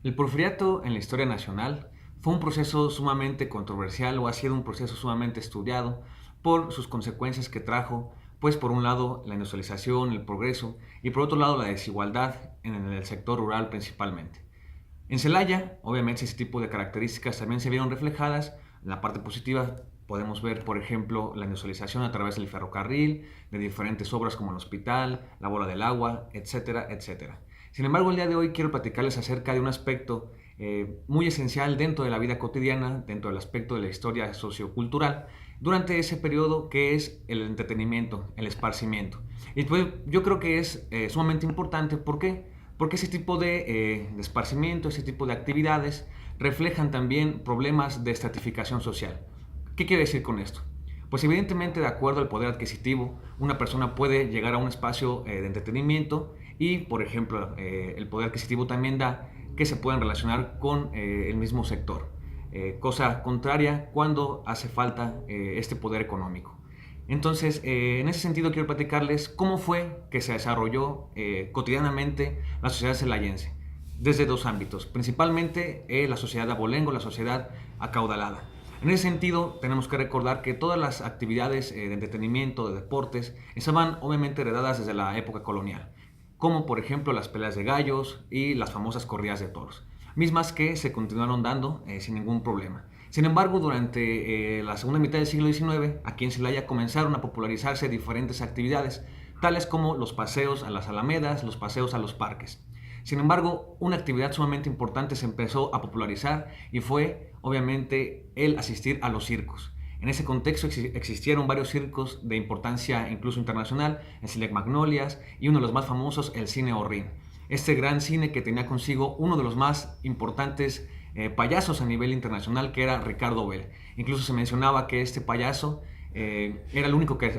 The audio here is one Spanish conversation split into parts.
El porfiriato en la historia nacional fue un proceso sumamente controversial o ha sido un proceso sumamente estudiado por sus consecuencias que trajo, pues por un lado la industrialización, el progreso y por otro lado la desigualdad en el sector rural principalmente. En Celaya, obviamente ese tipo de características también se vieron reflejadas. En la parte positiva podemos ver, por ejemplo, la industrialización a través del ferrocarril, de diferentes obras como el hospital, la bola del agua, etcétera, etcétera. Sin embargo, el día de hoy quiero platicarles acerca de un aspecto muy esencial dentro de la vida cotidiana, dentro del aspecto de la historia sociocultural, durante ese periodo que es el entretenimiento, el esparcimiento. Y pues yo creo que es sumamente importante. ¿Por qué? Porque ese tipo de esparcimiento, ese tipo de actividades reflejan también problemas de estratificación social. ¿Qué quiere decir con esto? Pues evidentemente de acuerdo al poder adquisitivo, una persona puede llegar a un espacio de entretenimiento y, por ejemplo, el poder adquisitivo también da que se puedan relacionar con el mismo sector. Cosa contraria cuando hace falta este poder económico. Entonces, en ese sentido quiero platicarles cómo fue que se desarrolló cotidianamente la sociedad celayense, desde dos ámbitos, principalmente la sociedad de abolengo, la sociedad acaudalada. En ese sentido, tenemos que recordar que todas las actividades de entretenimiento, de deportes, estaban obviamente heredadas desde la época colonial, como por ejemplo las peleas de gallos y las famosas corridas de toros, mismas que se continuaron dando sin ningún problema. Sin embargo, durante la segunda mitad del siglo XIX, aquí en Celaya comenzaron a popularizarse diferentes actividades, tales como los paseos a las alamedas, los paseos a los parques. Sin embargo, una actividad sumamente importante se empezó a popularizar y fue, obviamente, el asistir a los circos. En ese contexto existieron varios circos de importancia incluso internacional, el Cine Magnolias y uno de los más famosos, el Cine Orrin. Este gran cine que tenía consigo uno de los más importantes payasos a nivel internacional, que era Ricardo Bell. Incluso se mencionaba que este payaso era el único que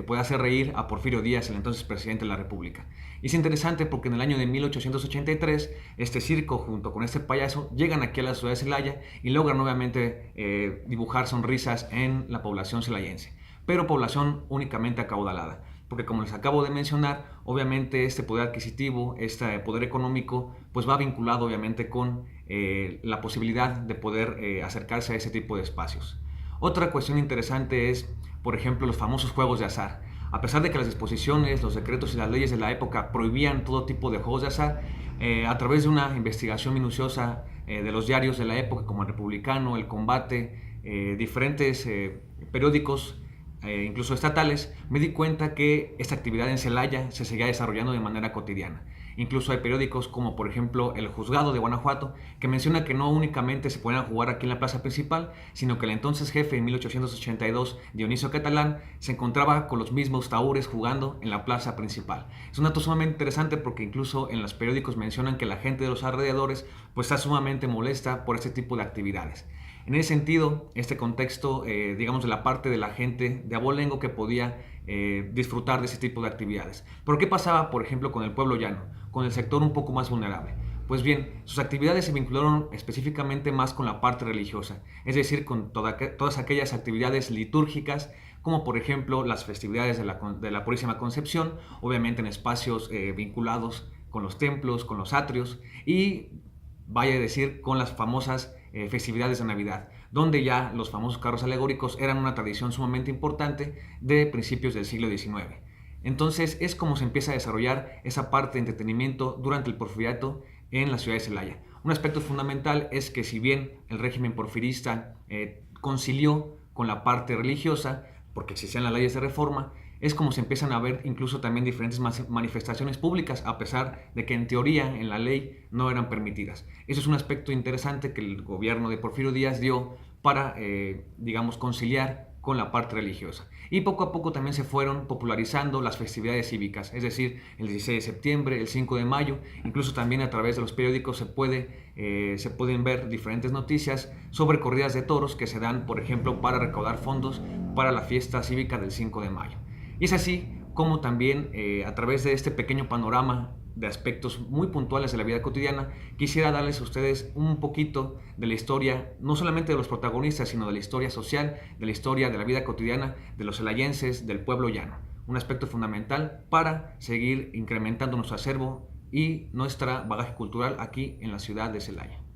podía hacer reír a Porfirio Díaz, el entonces presidente de la República. Y es interesante porque en el año de 1883 este circo junto con este payaso llegan aquí a la ciudad de Celaya y logran nuevamente dibujar sonrisas en la población celayense, pero población únicamente acaudalada. Porque como les acabo de mencionar, obviamente este poder adquisitivo, este poder económico, pues va vinculado obviamente con la posibilidad de poder acercarse a ese tipo de espacios. Otra cuestión interesante es, por ejemplo, los famosos juegos de azar. A pesar de que las disposiciones, los decretos y las leyes de la época prohibían todo tipo de juegos de azar, a través de una investigación minuciosa de los diarios de la época, como el Republicano, el Combate, diferentes periódicos, incluso estatales, me di cuenta que esta actividad en Celaya se seguía desarrollando de manera cotidiana. Incluso hay periódicos como por ejemplo El Juzgado de Guanajuato, que menciona que no únicamente se podían jugar aquí en la plaza principal, sino que el entonces jefe en 1882, Dionisio Catalán, se encontraba con los mismos tahúres jugando en la plaza principal. Es un dato sumamente interesante porque incluso en los periódicos mencionan que la gente de los alrededores pues está sumamente molesta por este tipo de actividades. En ese sentido, este contexto, digamos, de la parte de la gente de abolengo que podía disfrutar de ese tipo de actividades. ¿Pero qué pasaba, por ejemplo, con el pueblo llano, con el sector un poco más vulnerable? Pues bien, sus actividades se vincularon específicamente más con la parte religiosa, es decir, con todas aquellas actividades litúrgicas, como por ejemplo las festividades de la Purísima Concepción, obviamente en espacios vinculados con los templos, con los atrios y, vaya a decir, con las famosas festividades de Navidad, donde ya los famosos carros alegóricos eran una tradición sumamente importante de principios del siglo XIX. Entonces es como se empieza a desarrollar esa parte de entretenimiento durante el porfiriato en la ciudad de Celaya. Un aspecto fundamental es que si bien el régimen porfirista concilió con la parte religiosa, porque existían las leyes de reforma, es como se empiezan a ver incluso también diferentes manifestaciones públicas, a pesar de que en teoría, en la ley, no eran permitidas. Eso es un aspecto interesante que el gobierno de Porfirio Díaz dio para, digamos, conciliar con la parte religiosa. Y poco a poco también se fueron popularizando las festividades cívicas, es decir, el 16 de septiembre, el 5 de mayo, incluso también a través de los periódicos se pueden ver diferentes noticias sobre corridas de toros que se dan, por ejemplo, para recaudar fondos para la fiesta cívica del 5 de mayo. Y es así como también a través de este pequeño panorama de aspectos muy puntuales de la vida cotidiana, quisiera darles a ustedes un poquito de la historia, no solamente de los protagonistas, sino de la historia social, de la historia de la vida cotidiana de los celayenses, del pueblo llano. Un aspecto fundamental para seguir incrementando nuestro acervo y nuestra bagaje cultural aquí en la ciudad de Celaya.